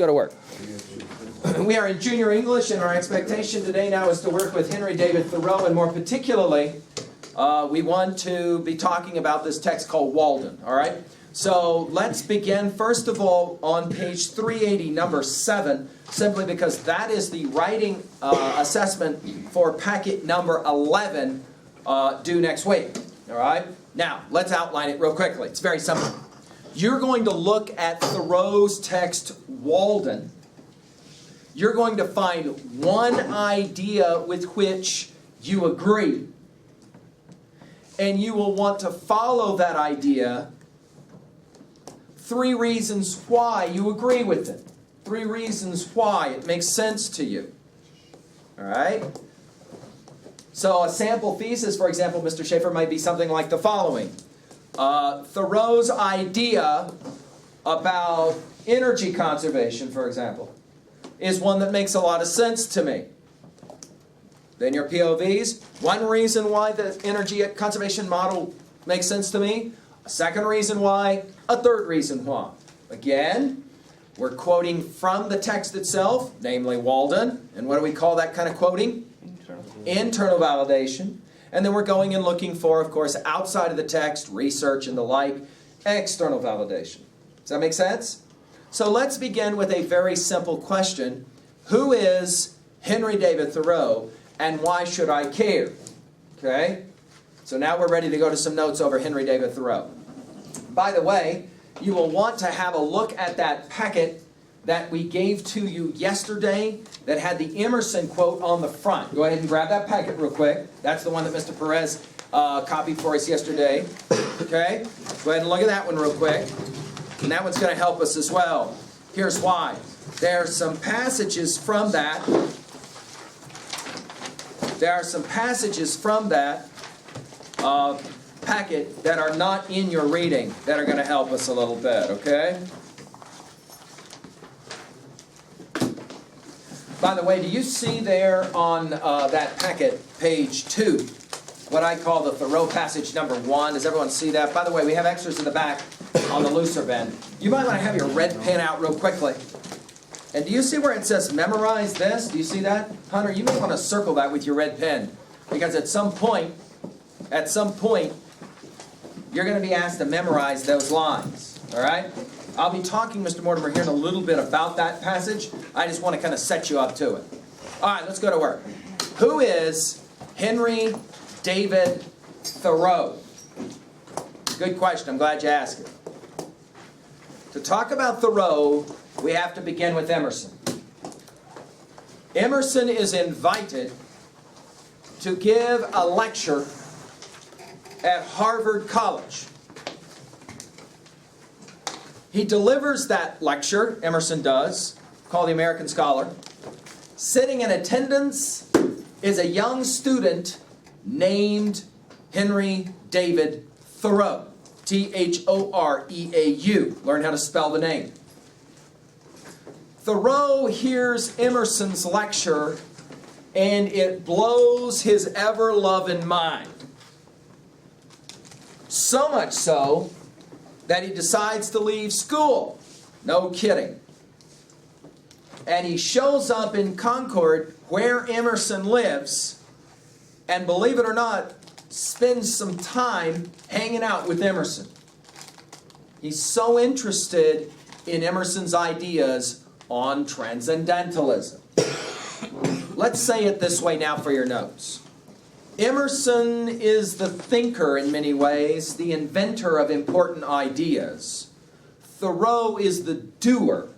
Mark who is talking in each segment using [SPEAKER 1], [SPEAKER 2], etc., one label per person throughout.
[SPEAKER 1] go to work. We are in junior English, and our expectation today now is to work with Henry David Thoreau, and more particularly, we want to be talking about this text called Walden, all right? So let's begin, first of all, on page 380, number 7, simply because that is the writing assessment for packet number 11 due next week, all right? Now, let's outline it real quickly. It's very simple. You're going to look at Thoreau's text, Walden. You're going to find one idea with which you agree. And you will want to follow that idea. 3 reasons why you agree with it. 3 reasons why it makes sense to you. All right? So a sample thesis, for example, Mr. Schaefer, might be something like the following. Thoreau's idea about energy conservation, for example, is one that makes a lot of sense to me. Then your POVs, one reason why the energy conservation model makes sense to me, a second reason why, a third reason why. Again, we're quoting from the text itself, namely Walden, and what do we call that kind of quoting? Internal validation. And then we're going and looking for, of course, outside of the text, research and the like, external validation. Does that make sense? So let's begin with a very simple question. Who is Henry David Thoreau, and why should I care? Okay? So now we're ready to go to some notes over Henry David Thoreau. By the way, you will want to have a look at that packet that we gave to you yesterday that had the Emerson quote on the front. Go ahead and grab that packet real quick. That's the one that Mr. Perez copied for us yesterday. Okay? Go ahead and look at that one real quick. And that one's going to help us as well. Here's why. There are some passages from that. Packet that are not in your reading that are going to help us a little bit, okay? By the way, do you see there on that packet, page 2, what I call the Thoreau passage number 1? Does everyone see that? By the way, we have extras in the back on the looser bin. You might want to have your red pen out real quickly. And do you see where it says memorize this? Do you see that? Hunter, you may want to circle that with your red pen. Because at some point, you're going to be asked to memorize those lines. All right? I'll be talking, Mr. Mortimer, here in a little bit about that passage. I just want to kind of set you up to it. All right, let's go to work. Who is Henry David Thoreau? Good question. I'm glad you asked it. To talk about Thoreau, we have to begin with Emerson. Emerson is invited to give a lecture at Harvard College. He delivers that lecture, Emerson does, called The American Scholar. Sitting in attendance is a young student named Henry David Thoreau. Thoreau. Learn how to spell the name. Thoreau hears Emerson's lecture, and it blows his ever-loving mind. So much so that he decides to leave school. No kidding. And he shows up in Concord, where Emerson lives, and believe it or not, spends some time hanging out with Emerson. He's so interested in Emerson's ideas on transcendentalism. Let's say it this way now for your notes. Emerson is the thinker in many ways, the inventor of important ideas. Thoreau is the doer.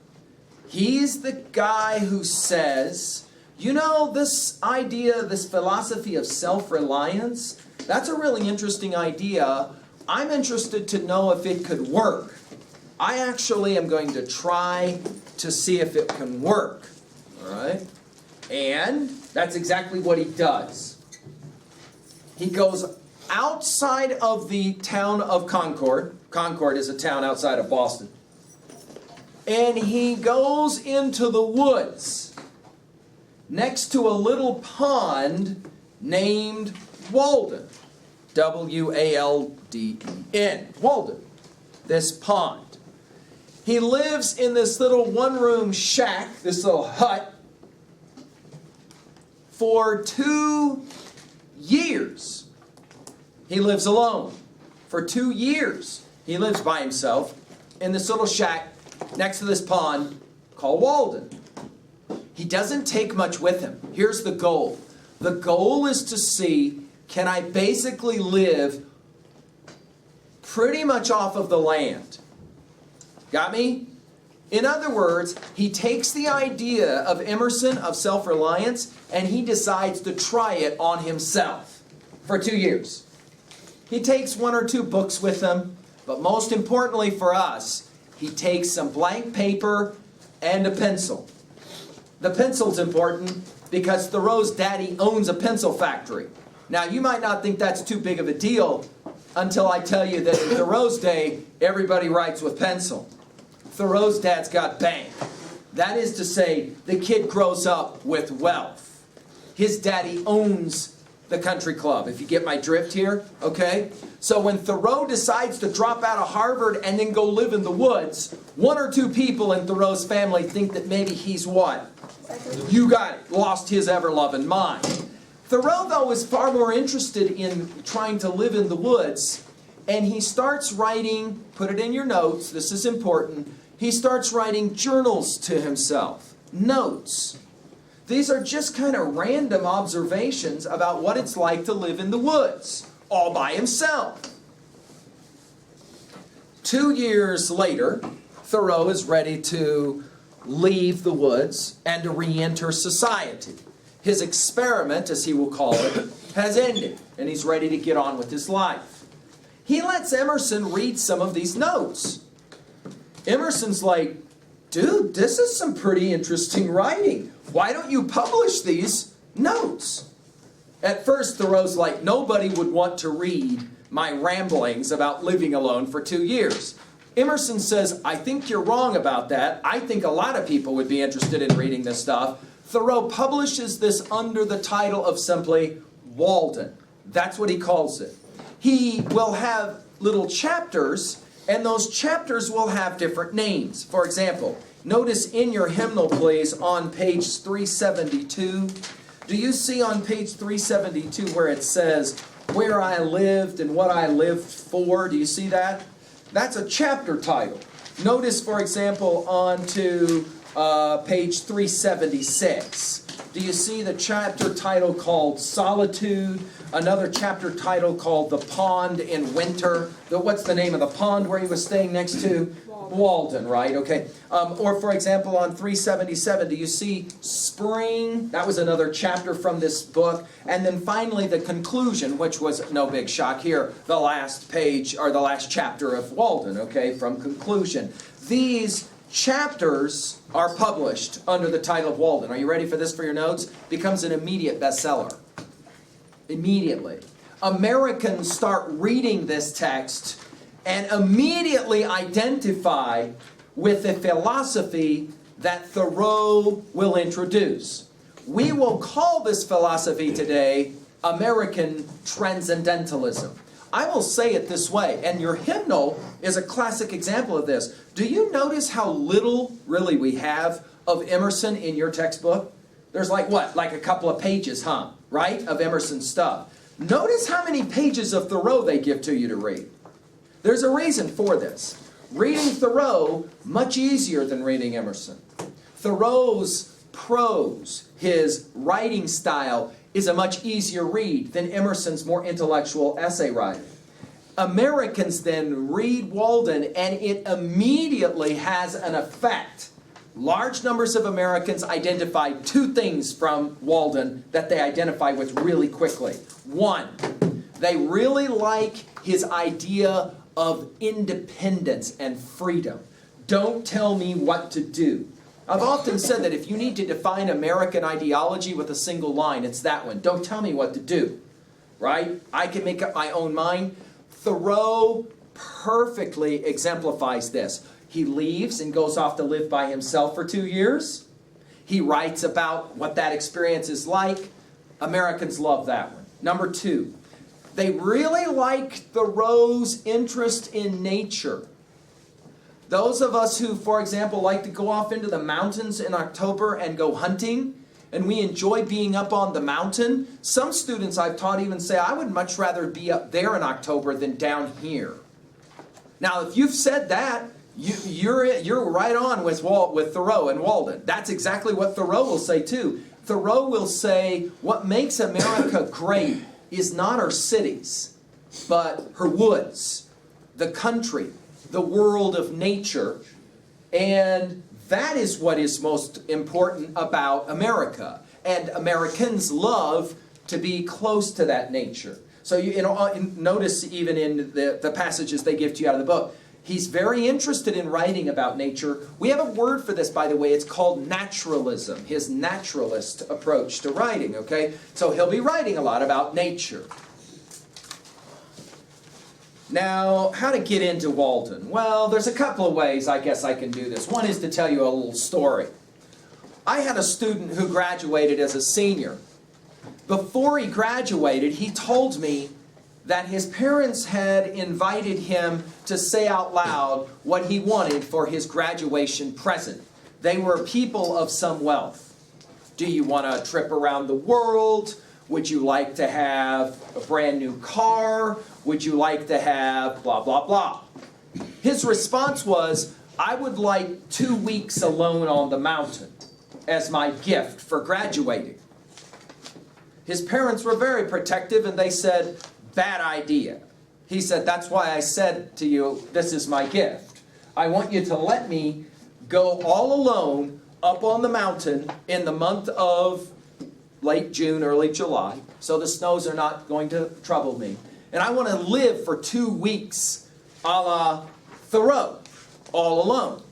[SPEAKER 1] He's the guy who says, you know, this idea, this philosophy of self-reliance, that's a really interesting idea. I'm interested to know if it could work. I actually am going to try to see if it can work. All right? And that's exactly what he does. He goes outside of the town of Concord. Concord is a town outside of Boston. And he goes into the woods next to a little pond named Walden. W-A-L-D-E-N. Walden. This pond. He lives in this little one-room shack, this little hut, for 2 years. He lives alone. For 2 years, he lives by himself in this little shack next to this pond called Walden. He doesn't take much with him. Here's the goal. The goal is to see, can I basically live pretty much off of the land? Got me? In other words, he takes the idea of Emerson, of self-reliance, and he decides to try it on himself for 2 years. He takes 1 or 2 books with him, but most importantly for us, he takes some blank paper and a pencil. The pencil's important because Thoreau's daddy owns a pencil factory. Now, you might not think that's too big of a deal until I tell you that in Thoreau's day, everybody writes with pencil. Thoreau's dad's got bank. That is to say, the kid grows up with wealth. His daddy owns the country club, if you get my drift here, okay? So when Thoreau decides to drop out of Harvard and then go live in the woods, 1 or 2 people in Thoreau's family think that maybe he's what? You got it. Lost his ever-loving mind. Thoreau, though, is far more interested in trying to live in the woods, and he starts writing, put it in your notes, this is important, he starts writing journals to himself, notes. These are just kind of random observations about what it's like to live in the woods, all by himself. 2 years later, Thoreau is ready to leave the woods and to re-enter society. His experiment, as he will call it, has ended, and he's ready to get on with his life. He lets Emerson read some of these notes. Emerson's like, dude, this is some pretty interesting writing. Why don't you publish these notes? At first, Thoreau's like, nobody would want to read my ramblings about living alone for 2 years. Emerson says, I think you're wrong about that. I think a lot of people would be interested in reading this stuff. Thoreau publishes this under the title of simply Walden. That's what he calls it. He will have little chapters, and those chapters will have different names. For example, notice in your hymnal, please, on page 372. Do you see on page 372 where it says, where I lived and what I lived for? Do you see that? That's a chapter title. Notice, for example, on to page 376. Do you see the chapter title called Solitude? Another chapter title called The Pond in Winter. What's the name of the pond where he was staying next to? Walden, right? Okay. Or, for example, on 377, do you see Spring? That was another chapter from this book. And then finally, the conclusion, which was no big shock here, the last page, or the last chapter of Walden, okay, from Conclusion. These chapters are published under the title of Walden. Are you ready for this for your notes? Becomes an immediate bestseller. Immediately. Americans start reading this text and immediately identify with the philosophy that Thoreau will introduce. We will call this philosophy today American Transcendentalism. I will say it this way, and your hymnal is a classic example of this. Do you notice how little, really, we have of Emerson in your textbook? There's like what? Like a couple of pages, huh? Right? Of Emerson's stuff. Notice how many pages of Thoreau they give to you to read. There's a reason for this. Reading Thoreau, much easier than reading Emerson. Thoreau's prose, his writing style, is a much easier read than Emerson's more intellectual essay writing. Americans then read Walden, and it immediately has an effect. Large numbers of Americans identify 2 things from Walden that they identify with really quickly. 1, they really like his idea of independence and freedom. Don't tell me what to do. I've often said that if you need to define American ideology with a single line, it's that one. Don't tell me what to do. Right? I can make up my own mind. Thoreau perfectly exemplifies this. He leaves and goes off to live by himself for 2 years. He writes about what that experience is like. Americans love that one. Number 2, they really like Thoreau's interest in nature. Those of us who, for example, like to go off into the mountains in October and go hunting, and we enjoy being up on the mountain, some students I've taught even say, I would much rather be up there in October than down here. Now, if you've said that, you're right on with Thoreau and Walden. That's exactly what Thoreau will say too. Thoreau will say, what makes America great is not our cities, but her woods, the country, the world of nature, and that is what is most important about America. And Americans love to be close to that nature. So notice even in the passages they give to you out of the book, he's very interested in writing about nature. We have a word for this, by the way. It's called naturalism, his naturalist approach to writing, okay? So he'll be writing a lot about nature. Now, how to get into Walden? Well, there's a couple of ways I guess I can do this. One is to tell you a little story. I had a student who graduated as a senior. Before he graduated, he told me that his parents had invited him to say out loud what he wanted for his graduation present. They were people of some wealth. Do you want a trip around the world? Would you like to have a brand new car? Would you like to have blah, blah, blah? His response was, I would like 2 weeks alone on the mountain as my gift for graduating. His parents were very protective and they said, bad idea. He said, that's why I said to you, this is my gift. I want you to let me go all alone up on the mountain in the month of late June, early July, so the snows are not going to trouble me. And I want to live for 2 weeks a la Thoreau, all alone.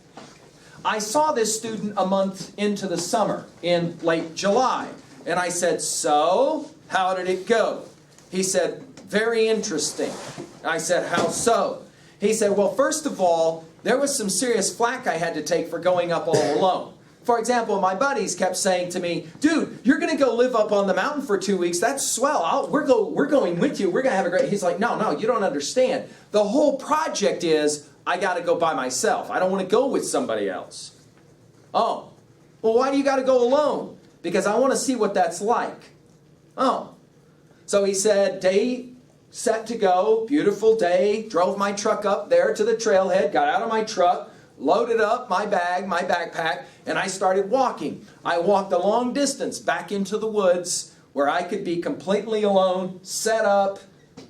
[SPEAKER 1] I saw this student a month into the summer, in late July, and I said, so, how did it go? He said, very interesting. I said, how so? He said, well, first of all, there was some serious flack I had to take for going up all alone. For example, my buddies kept saying to me, dude, you're going to go live up on the mountain for 2 weeks. That's swell. We're going with you. We're going to have a great... He's like, no, you don't understand. The whole project is I got to go by myself. I don't want to go with somebody else. Oh, well, why do you got to go alone? Because I want to see what that's like. Oh. So he said, day set to go, beautiful day, drove my truck up there to the trailhead, got out of my truck, loaded up my bag, my backpack, and I started walking. I walked a long distance back into the woods where I could be completely alone, set up,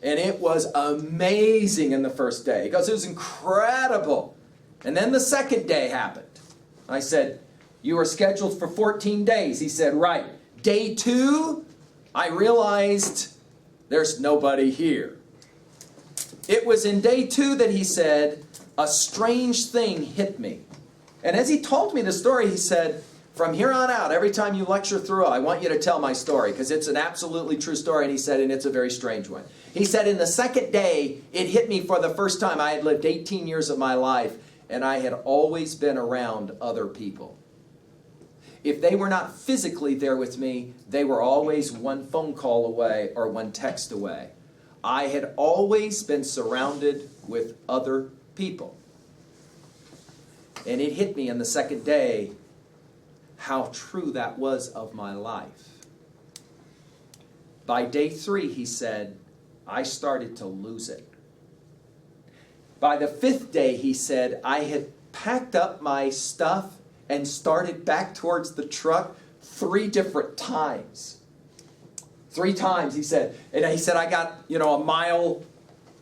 [SPEAKER 1] and it was amazing in the first day. He goes, it was incredible. And then the second day happened. I said, you were scheduled for 14 days. He said, right. Day 2, I realized there's nobody here. It was in day 2 that he said, a strange thing hit me. And as he told me the story, he said, from here on out, every time you lecture through, I want you to tell my story, because it's an absolutely true story, and he said, and it's a very strange one. He said, in the second day, it hit me for the first time. I had lived 18 years of my life, and I had always been around other people. If they were not physically there with me, they were always one phone call away or one text away. I had always been surrounded with other people. And it hit me in the second day how true that was of my life. By day 3, he said, I started to lose it. By the 5th day, he said, I had packed up my stuff and started back towards the truck 3 different times. 3 times, he said. And he said, I got, a mile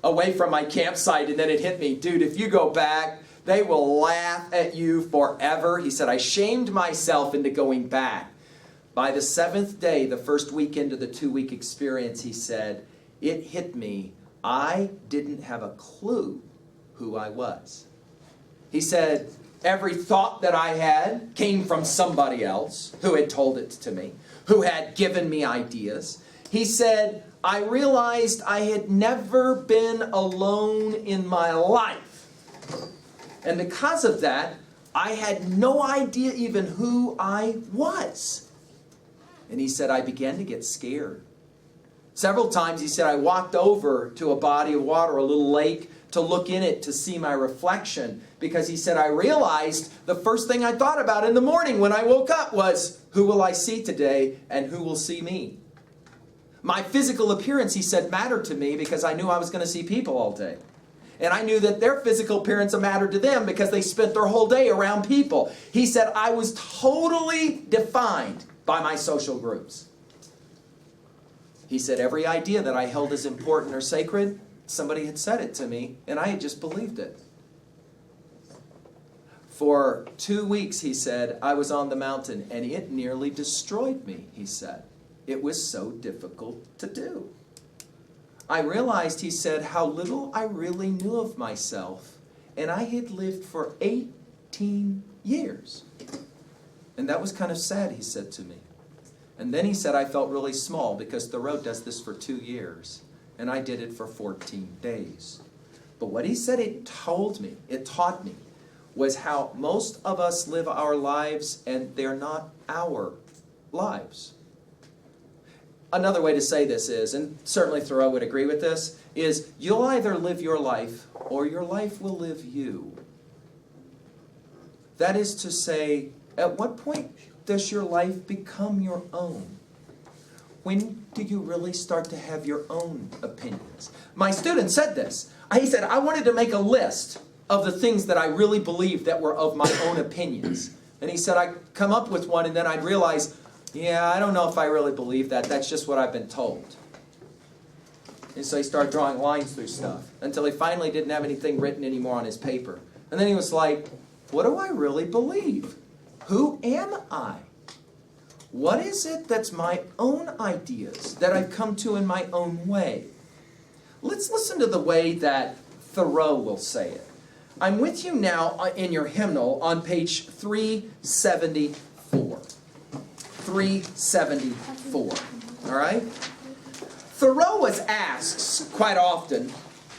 [SPEAKER 1] away from my campsite, and then it hit me. Dude, if you go back, they will laugh at you forever. He said, I shamed myself into going back. By the 7th day, the first week into the 2-week experience, he said, it hit me. I didn't have a clue who I was. He said, every thought that I had came from somebody else who had told it to me, who had given me ideas. He said, I realized I had never been alone in my life. And because of that, I had no idea even who I was. And he said, I began to get scared. Several times, he said, I walked over to a body of water, a little lake. to look in it to see my reflection, because he said, I realized the first thing I thought about in the morning when I woke up was, who will I see today and who will see me? My physical appearance, he said, mattered to me because I knew I was going to see people all day. And I knew that their physical appearance mattered to them because they spent their whole day around people. He said, I was totally defined by my social groups. He said, every idea that I held as important or sacred, somebody had said it to me, and I had just believed it. For 2 weeks, he said, I was on the mountain, and it nearly destroyed me, he said. It was so difficult to do. I realized, he said, how little I really knew of myself, and I had lived for 18 years. And that was kind of sad, he said to me. And then he said, I felt really small because Thoreau does this for 2 years, and I did it for 14 days. But what he said it taught me, was how most of us live our lives, and they're not our lives. Another way to say this is, and certainly Thoreau would agree with this, is you'll either live your life or your life will live you. That is to say, at what point does your life become your own? When do you really start to have your own opinions? My student said this. He said, I wanted to make a list of the things that I really believed that were of my own opinions. And he said, I'd come up with one and then I'd realize, yeah, I don't know if I really believe that. That's just what I've been told. And so he started drawing lines through stuff until he finally didn't have anything written anymore on his paper. And then he was like, what do I really believe? Who am I? What is it that's my own ideas that I've come to in my own way? Let's listen to the way that Thoreau will say it. I'm with you now in your hymnal on page 374. 374. All right? Thoreau was asked quite often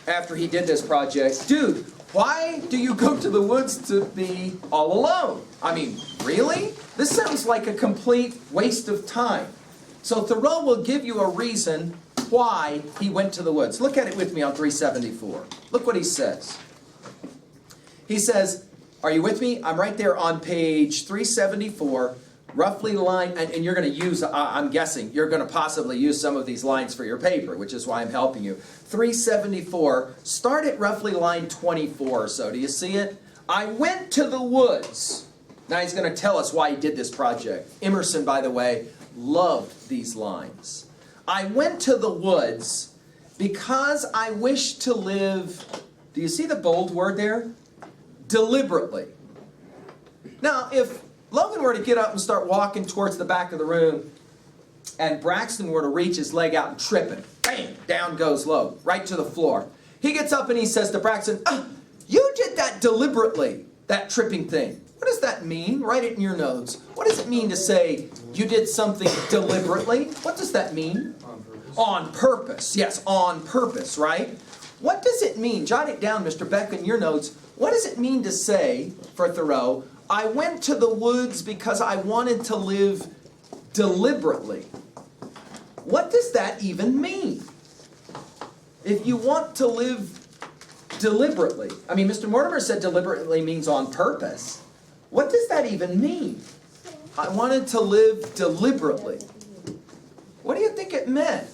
[SPEAKER 1] after he did this project, dude, why do you go to the woods to be all alone? I mean, really? This sounds like a complete waste of time. So Thoreau will give you a reason why he went to the woods. Look at it with me on 374. Look what he says. He says, are you with me? I'm right there on page 374. Roughly line, and you're going to use, I'm guessing, you're going to possibly use some of these lines for your paper, which is why I'm helping you. 374, start at roughly line 24 or so. Do you see it? I went to the woods. Now he's going to tell us why he did this project. Emerson, by the way, loved these lines. I went to the woods because I wish to live, do you see the bold word there? Deliberately. Now, if Logan were to get up and start walking towards the back of the room, and Braxton were to reach his leg out and trip him, bam, down goes Logan, right to the floor. He gets up and he says to Braxton, you did that deliberately, that tripping thing. What does that mean? Write it in your notes. What does it mean to say you did something deliberately? What does that mean? On purpose. On purpose. Yes, on purpose, right? What does it mean? Jot it down, Mr. Beck, in your notes. What does it mean to say, for Thoreau, I went to the woods because I wanted to live deliberately? What does that even mean? If you want to live deliberately, I mean, Mr. Mortimer said deliberately means on purpose. What does that even mean? I wanted to live deliberately. What do you think it meant?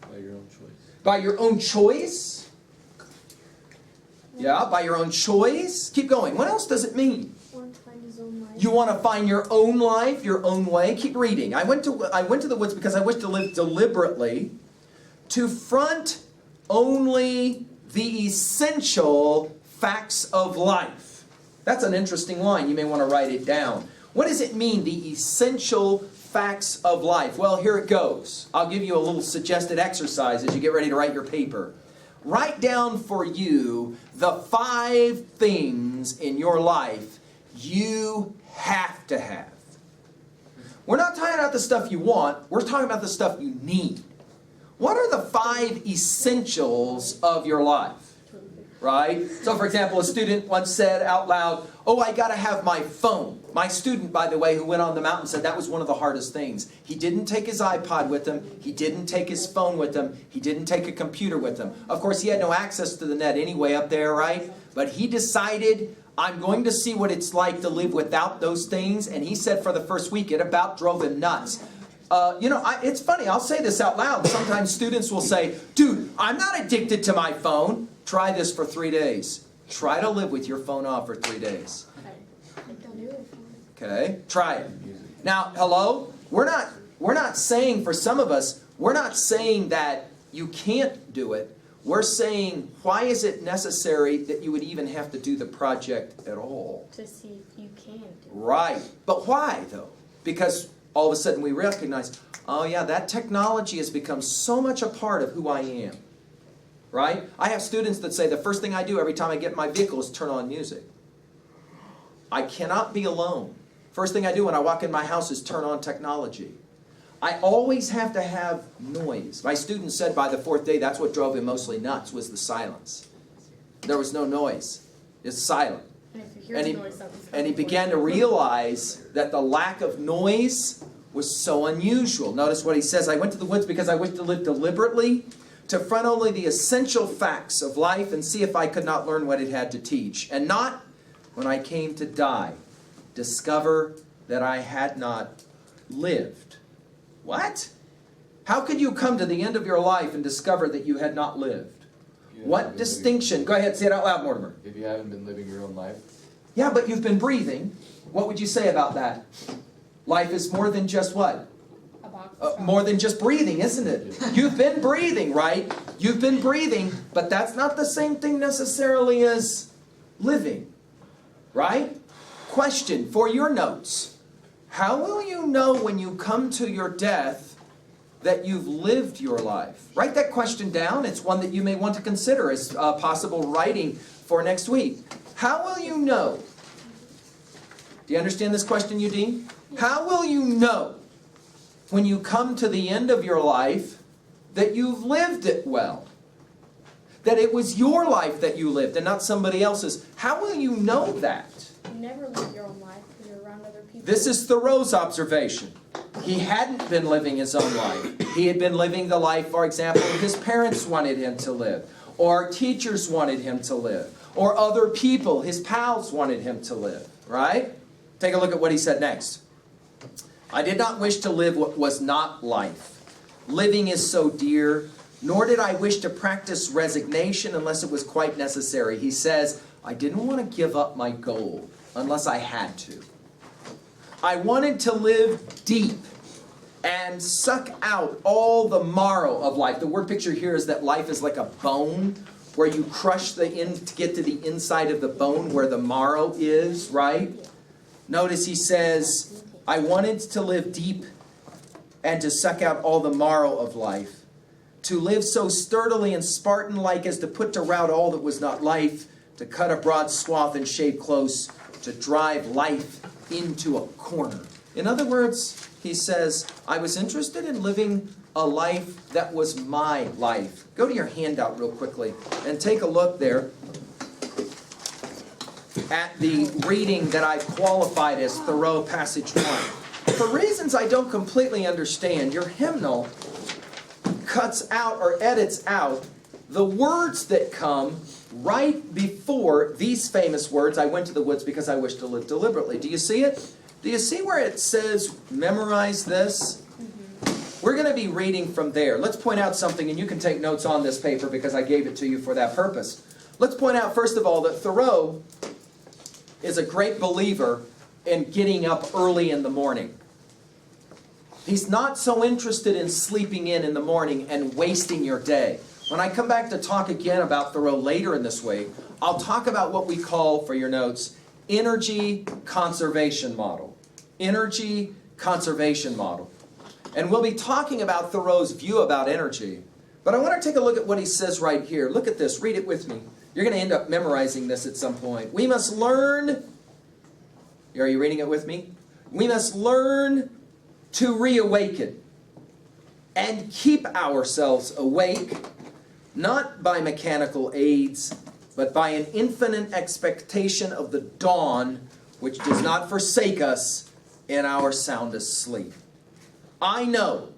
[SPEAKER 2] By your own choice.
[SPEAKER 1] By your own choice? Yeah, by your own choice. Keep going. What else does it mean? You want to find your own life, your own way? Keep reading. I went to the woods because I wish to live deliberately, to front only the essential facts of life. That's an interesting line. You may want to write it down. What does it mean, the essential facts of life? Well, here it goes. I'll give you a little suggested exercise as you get ready to write your paper. Write down for you the 5 things in your life you have to have. We're not talking about the stuff you want. We're talking about the stuff you need. What are the 5 essentials of your life? right? So for example, a student once said out loud, oh, I got to have my phone. My student, by the way, who went on the mountain said that was one of the hardest things. He didn't take his iPod with him. He didn't take his phone with him. He didn't take a computer with him. Of course, he had no access to the net anyway up there, right? But he decided, I'm going to see what it's like to live without those things. And he said for the first week, it about drove him nuts. It's funny, I'll say this out loud. Sometimes students will say, dude, I'm not addicted to my phone. Try this for 3 days. Try to live with your phone off for 3 days. Okay, try it. Now, hello? We're not saying, for some of us, we're not saying that you can't do it. We're saying, why is it necessary that you would even have to do the project at all?
[SPEAKER 2] To see if you can do it.
[SPEAKER 1] Right. But why, though? Because all of a sudden we recognize, oh yeah, that technology has become so much a part of who I am. Right? I have students that say the first thing I do every time I get in my vehicle is turn on music. I cannot be alone. First thing I do when I walk in my house is turn on technology. I always have to have noise. My student said by the 4th day that's what drove him mostly nuts was the silence. There was no noise. It's silent. And he began to realize that the lack of noise was so unusual. Notice what he says, I went to the woods because I wished to live deliberately, to front only the essential facts of life and see if I could not learn what it had to teach. And not, when I came to die, discover that I had not lived. What? How could you come to the end of your life and discover that you had not lived? What distinction? Go ahead, say it out loud, Mortimer.
[SPEAKER 3] If you haven't been living your own life.
[SPEAKER 1] Yeah, but you've been breathing. What would you say about that? Life is more than just what? More than just breathing, isn't it? You've been breathing, right? You've been breathing, but that's not the same thing necessarily as living, right? Question for your notes. How will you know when you come to your death that you've lived your life? Write that question down. It's one that you may want to consider as possible writing for next week. How will you know? Do you understand this question, Eugene? How will you know when you come to the end of your life that you've lived it well? That it was your life that you lived and not somebody else's. How will you know that?
[SPEAKER 2] You never live your own life because you're around other people.
[SPEAKER 1] This is Thoreau's observation. He hadn't been living his own life. He had been living the life, for example, his parents wanted him to live, or teachers wanted him to live, or other people, his pals wanted him to live, right? Take a look at what he said next. I did not wish to live what was not life. Living is so dear, nor did I wish to practice resignation unless it was quite necessary. He says, I didn't want to give up my goal unless I had to. I wanted to live deep and suck out all the marrow of life. The word picture here is that life is like a bone where you crush the end to get to the inside of the bone where the marrow is, right? Notice he says, I wanted to live deep and to suck out all the marrow of life. To live so sturdily and Spartan-like as to put to rout all that was not life, to cut a broad swath and shave close, to drive life into a corner. In other words, he says, I was interested in living a life that was my life. Go to your handout real quickly and take a look there at the reading that I've qualified as Thoreau Passage 1. For reasons I don't completely understand, your hymnal cuts out or edits out the words that come right before these famous words, I went to the woods because I wish to live deliberately. Do you see it? Do you see where it says, memorize this? We're going to be reading from there. Let's point out something, and you can take notes on this paper because I gave it to you for that purpose. Let's point out, first of all, that Thoreau is a great believer in getting up early in the morning. He's not so interested in sleeping in the morning and wasting your day. When I come back to talk again about Thoreau later in this week, I'll talk about what we call, for your notes, energy conservation model. Energy conservation model. And we'll be talking about Thoreau's view about energy. But I want to take a look at what he says right here. Look at this. Read it with me. You're going to end up memorizing this at some point. We must learn. Are you reading it with me? We must learn to reawaken and keep ourselves awake, not by mechanical aids, but by an infinite expectation of the dawn, which does not forsake us in our soundest sleep. I know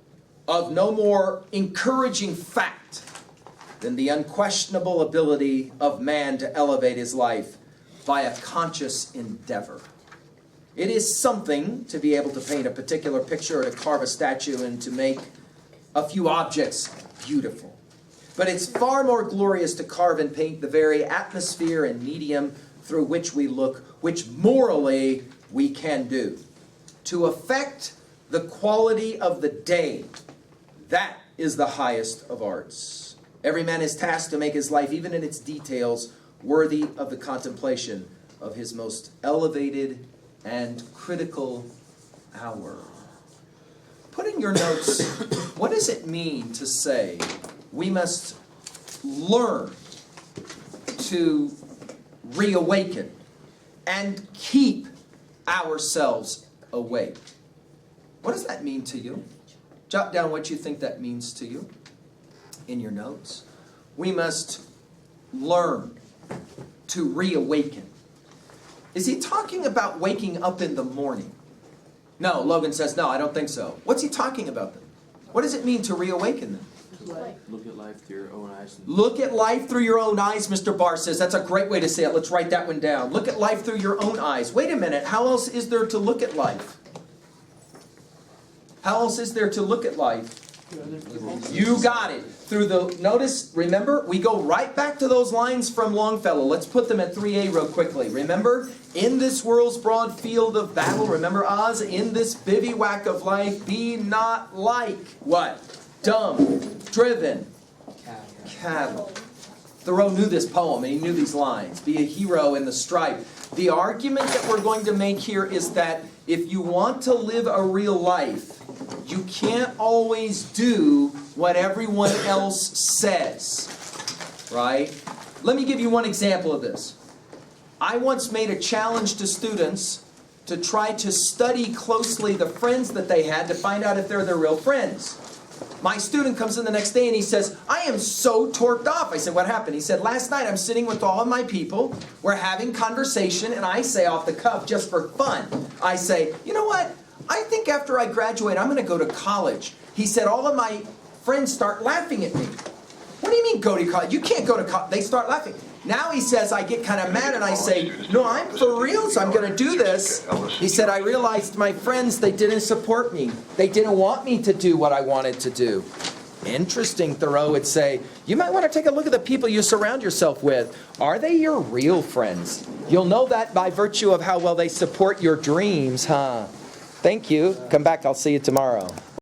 [SPEAKER 1] of no more encouraging fact than the unquestionable ability of man to elevate his life by a conscious endeavor. It is something to be able to paint a particular picture or to carve a statue and to make a few objects beautiful. But it's far more glorious to carve and paint the very atmosphere and medium through which we look, which morally we can do. To affect the quality of the day, that is the highest of arts. Every man is tasked to make his life, even in its details, worthy of the contemplation of his most elevated and critical hour. Put in your notes, what does it mean to say we must learn to reawaken and keep ourselves awake? What does that mean to you? Jot down what you think that means to you in your notes. We must learn to reawaken. Is he talking about waking up in the morning? No, Logan says, no, I don't think so. What's he talking about then? What does it mean to reawaken then?
[SPEAKER 3] Look at life through your own eyes.
[SPEAKER 1] Look at life through your own eyes, Mr. Barr says. That's a great way to say it. Let's write that one down. Look at life through your own eyes. Wait a minute. How else is there to look at life? How else is there to look at life? You got it. Through the, notice, remember, we go right back to those lines from Longfellow. Let's put them at 3A real quickly. Remember, in this world's broad field of battle, remember Oz, in this bivouac of life, be not like, what? Dumb, driven, cattle. Thoreau knew this poem and he knew these lines. Be a hero in the strife. The argument that we're going to make here is that if you want to live a real life, you can't always do what everyone else says, right? Let me give you one example of this. I once made a challenge to students to try to study closely the friends that they had to find out if they're their real friends. My student comes in the next day and he says, I am so torqued off. I said, what happened? He said, last night I'm sitting with all of my people, we're having conversation, and I say off the cuff, just for fun, I say, you know what? I think after I graduate, I'm going to go to college. He said, all of my friends start laughing at me. What do you mean go to college? You can't go to college. They start laughing. Now he says, I get kind of mad and I say, no, I'm for real, so I'm going to do this. He said, I realized my friends, they didn't support me. They didn't want me to do what I wanted to do. Interesting, Thoreau would say. You might want to take a look at the people you surround yourself with. Are they your real friends? You'll know that by virtue of how well they support your dreams, huh? Thank you. Come back. I'll see you tomorrow.